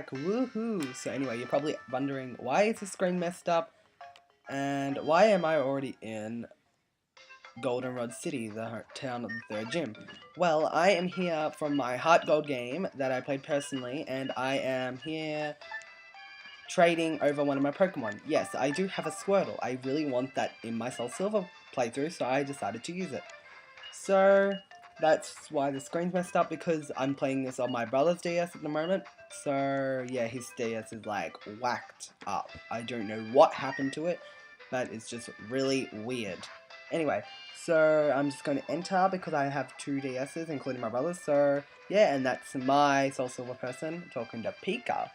back, woohoo! So anyway, you're probably wondering, why is the screen messed up? And why am I already in Goldenrod City, the town of the third gym? Well, I am here from my Heart Gold game that I played personally, and I am here trading over one of my Pokemon. Yes, I do have a Squirtle. I really want that in my Soul Silver playthrough, so I decided to use it. So that's why the screen's messed up, because I'm playing this on my brother's DS at the moment. So yeah, his DS is like whacked up. I don't know what happened to it, but it's just really weird. Anyway, so I'm just going to enter because I have two DSs, including my brother's. So yeah, and that's my Soul Silver person talking to Pika.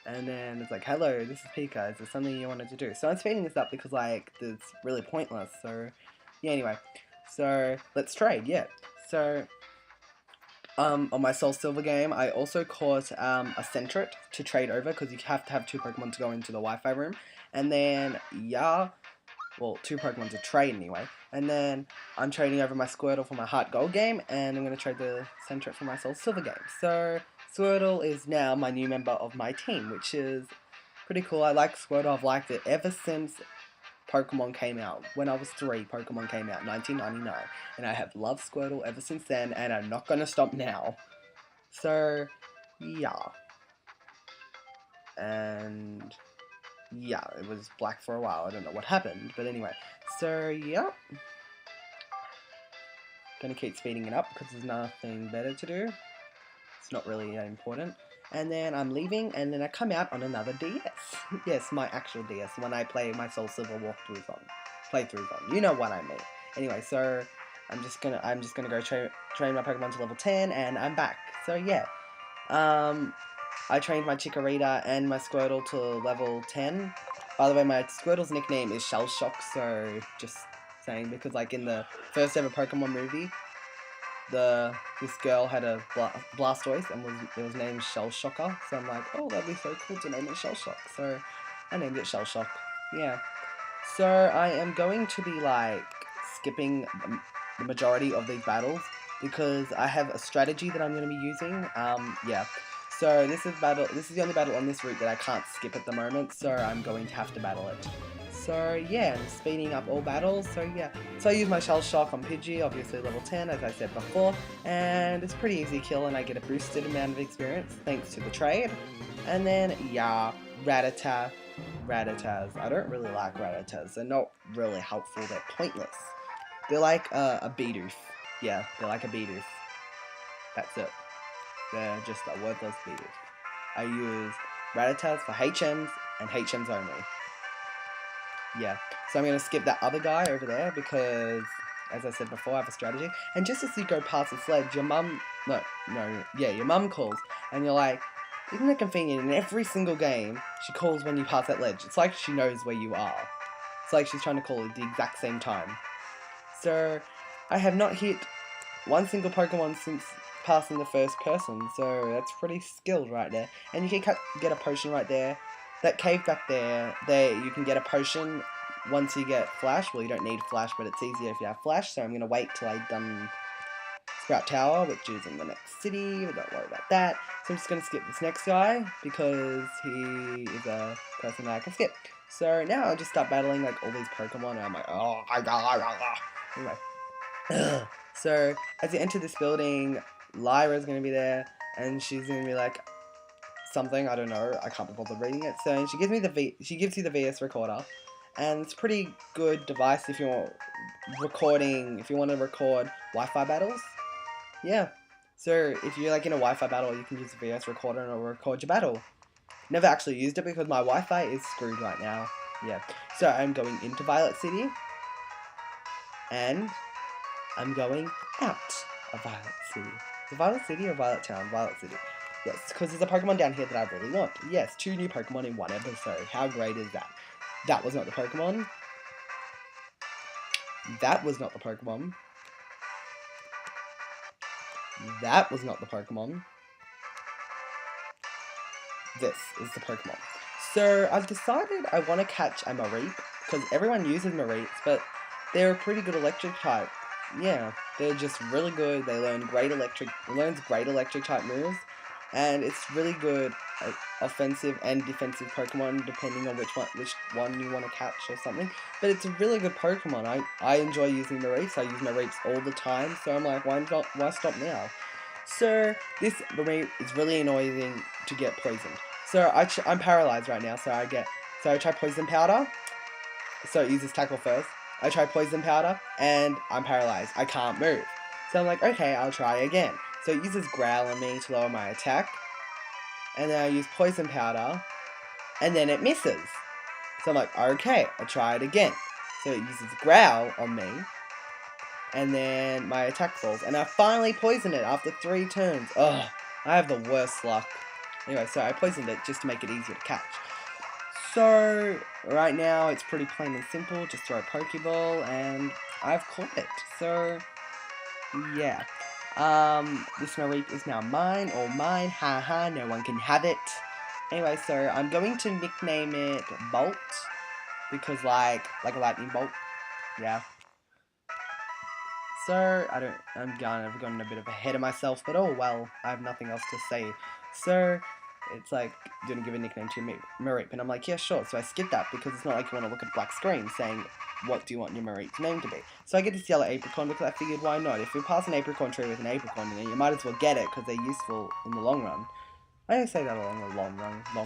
And then it's like, hello, this is Pika, is there something you wanted to do? So I'm speeding this up because, like, it's really pointless, so, yeah, anyway. So, let's trade, yeah. So, on my Soul Silver game, I also caught, a Centret to trade over, because you have to have two Pokemon to go into the Wi-Fi room. And then, yeah, well, two Pokemon to trade anyway. And then, I'm trading over my Squirtle for my Heart Gold game, and I'm going to trade the Centret for my Soul Silver game. So, Squirtle is now my new member of my team, which is pretty cool. I like Squirtle. I've liked it ever since Pokemon came out. When I was 3, Pokemon came out, 1999. And I have loved Squirtle ever since then, and I'm not going to stop now. So, yeah. And, yeah, it was black for a while. I don't know what happened, but anyway. So, yeah. Gonna keep speeding it up, because there's nothing better to do. It's not really important. And then I'm leaving, and then I come out on another DS. Yes, my actual DS, when I play my Soul Silver playthroughs on. You know what I mean. Anyway, so I'm just gonna go train my Pokemon to level 10, and I'm back. So yeah, I trained my Chikorita and my Squirtle to level 10. By the way, my Squirtle's nickname is Shell Shock. So just saying, because like in the first ever Pokemon movie, this girl had a Blastoise and it was named Shell Shocker, so I'm like, oh, that'd be so cool to name it Shell Shock, so I named it Shell Shock, yeah. So I am going to be like skipping the majority of these battles because I have a strategy that I'm going to be using, yeah. So this is the only battle on this route that I can't skip at the moment, so I'm going to have to battle it. So yeah, I'm speeding up all battles, so yeah. So I use my Shell Shock on Pidgey, obviously level 10, as I said before, and it's pretty easy kill, and I get a boosted amount of experience, thanks to the trade. And then, yeah, Rattatas. I don't really like Rattatas, they're not really helpful, they're pointless. They're like a Bidoof. Yeah, they're like a Bidoof. That's it. They're just a worthless Bidoof. I use Rattatas for HMs, and HMs only. Yeah, so I'm going to skip that other guy over there because, as I said before, I have a strategy. And just as you go past the sledge, your mum calls, and you're like, isn't it convenient? In every single game, she calls when you pass that ledge. It's like she knows where you are. It's like she's trying to call at the exact same time. So, I have not hit one single Pokemon since passing the first person, so that's pretty skilled right there. And you can get a potion right there. That cave back there, you can get a potion once you get Flash. Well, you don't need Flash, but it's easier if you have Flash, so I'm going to wait till I've done Sprout Tower, which is in the next city, but don't worry about that. So I'm just going to skip this next guy, because he is a person that I can skip. So now I'll just start battling like all these Pokemon, and I'm like, oh, anyway. So, as you enter this building, Lyra's going to be there, and she's going to be like, something, I don't know, I can't be bothered reading it. So she gives you the VS recorder, and it's a pretty good device if you're if you want to record Wi-Fi battles. Yeah. So if you're like in a Wi-Fi battle, you can use the VS recorder and it'll record your battle. Never actually used it because my Wi-Fi is screwed right now. Yeah. So I'm going into Violet City, and I'm going out of Violet City. Is it Violet City or Violet Town? Violet City. Yes, because there's a Pokemon down here that I really want. Yes, 2 new Pokemon in one episode. How great is that? That was not the Pokemon. That was not the Pokemon. That was not the Pokemon. This is the Pokemon. So, I've decided I want to catch a Mareep, because everyone uses Mareeps, but they're a pretty good electric type. Yeah, they're just really good. They learns great electric type moves. And it's really good offensive and defensive Pokemon depending on which one you want to catch or something. But it's a really good Pokemon. I enjoy using Mareeps. I use Mareeps all the time, so I'm like, why stop now? So this Mareep is really annoying to get poisoned. So I'm paralyzed right now, so I try Poison Powder. So it uses Tackle first. I try Poison Powder, and I'm paralyzed. I can't move. So I'm like, okay, I'll try again. So it uses Growl on me to lower my attack. And then I use Poison Powder, and then it misses. So I'm like, okay, I'll try it again. So it uses Growl on me, and then my attack falls. And I finally poisoned it after 3 turns. Ugh, I have the worst luck. Anyway, so I poisoned it just to make it easier to catch. So, right now, it's pretty plain and simple. Just throw a Pokeball, and I've caught it. So, yeah. This Mareep is now mine, all mine. Haha, no one can have it. Anyway, so I'm going to nickname it Bolt. Because, like a lightning bolt. Yeah. So, I've gotten a bit of ahead of myself, but oh well, I have nothing else to say. So, it's like, didn't give a nickname to Mareep, and I'm like, yeah, sure. So I skip that, because it's not like you want to look at a black screen saying, what do you want your Mareep's name to be? So I get this yellow apricot, because I figured, why not? If you pass an apricot tree with an apricot in it, you might as well get it, because they're useful in the long run. I don't say that along the long run. Oh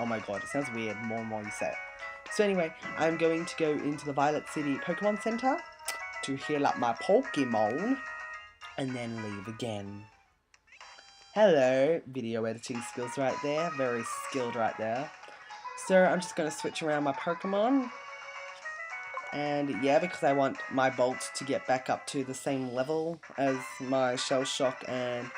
my god, it sounds weird more and more you say it. So anyway, I'm going to go into the Violet City Pokemon Center to heal up my Pokemon, and then leave again. Hello, video editing skills right there, very skilled right there. So I'm just going to switch around my Pokemon, and yeah, because I want my Bolt to get back up to the same level as my Shell Shock and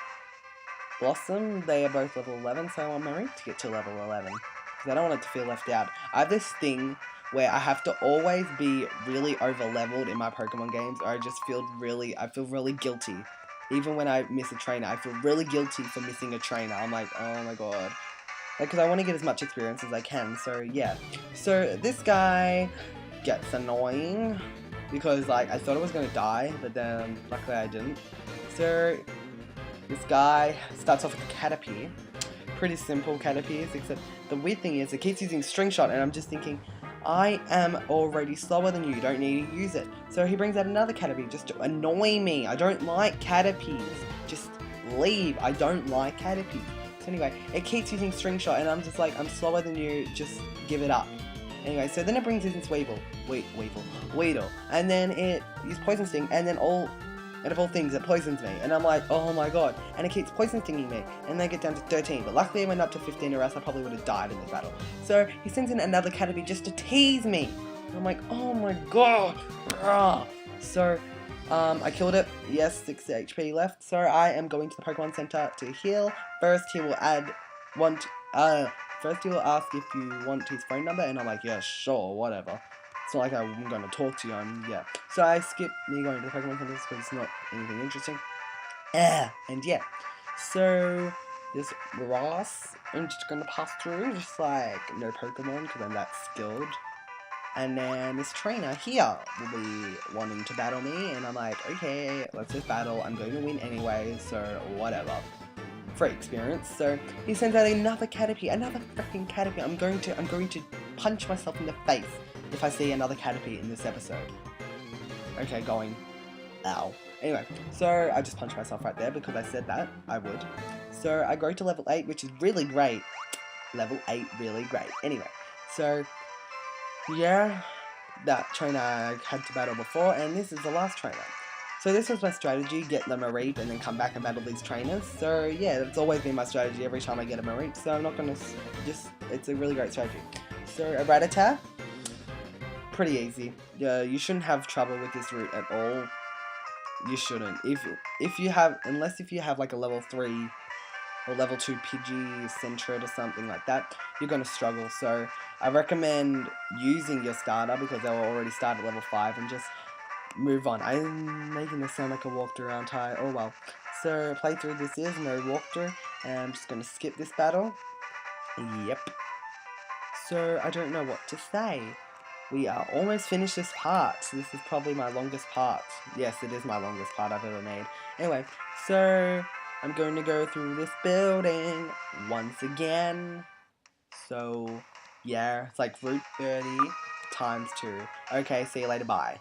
Blossom. They are both level 11, so I want Mareep to get to level 11. Because I don't want it to feel left out. I have this thing where I have to always be really over-leveled in my Pokemon games, or I feel really guilty. Even when I miss a trainer, I feel really guilty for missing a trainer. I'm like, oh my god. Like, because I want to get as much experience as I can, so yeah. So, this guy gets annoying, because, like, I thought I was going to die, but then, luckily I didn't. So, this guy starts off with a Caterpie. Pretty simple Caterpies, except the weird thing is it keeps using String Shot, and I'm just thinking, I am already slower than you don't need to use it. So he brings out another Caterpie just to annoy me. I don't like Caterpies. Just leave. I don't like Caterpies. So anyway, it keeps using String Shot, and I'm just like, I'm slower than you, just give it up. Anyway, so then it brings in this Weedle, and then it uses Poison Sting, and then out of all things, it poisons me, and I'm like, oh my god, and it keeps poison stinging me, and then I get down to 13, but luckily I went up to 15, or else I probably would have died in this battle. So, he sends in another Caterpie just to tease me, and I'm like, oh my god, so, I killed it, yes, 6 HP left, so I am going to the Pokemon Center to heal. First, he will ask if you want his phone number, and I'm like, yeah, sure, whatever. It's not like I'm going to talk to you, yeah. So I skip me going to the Pokemon Centers because it's not anything interesting. And yeah. So, this grass, I'm just going to pass through, just like, no Pokemon, because I'm that skilled. And then this trainer here will be wanting to battle me, and I'm like, okay, let's just battle, I'm going to win anyway, so whatever. Free experience. So he sends out another Caterpie, another freaking Caterpie. I'm going to punch myself in the face if I see another Caterpie in this episode. Okay, going. Ow. Anyway, so I just punched myself right there because I said that I would. So I go to level 8, which is really great. Level 8, really great. Anyway, so yeah, that trainer I had to battle before, and this is the last trainer. So this was my strategy, get the Mareep and then come back and battle these trainers. So yeah, that's always been my strategy every time I get a Mareep, so I'm not going to it's a really great strategy. So a Rattata, pretty easy. You shouldn't have trouble with this route at all. You shouldn't. Unless if you have like a level 3 or level 2 Pidgey, Sentret or something like that, you're going to struggle. So I recommend using your starter because they will already start at level 5 and just move on. I'm making this sound like a walkthrough, aren't I? Oh well. So playthrough this is, no walkthrough, and I'm just going to skip this battle. Yep. So I don't know what to say. We are almost finished this part. This is probably my longest part. Yes, it is my longest part I've ever made. Anyway, so I'm going to go through this building once again. So, yeah, it's like route 30 times 2. Okay, see you later, bye.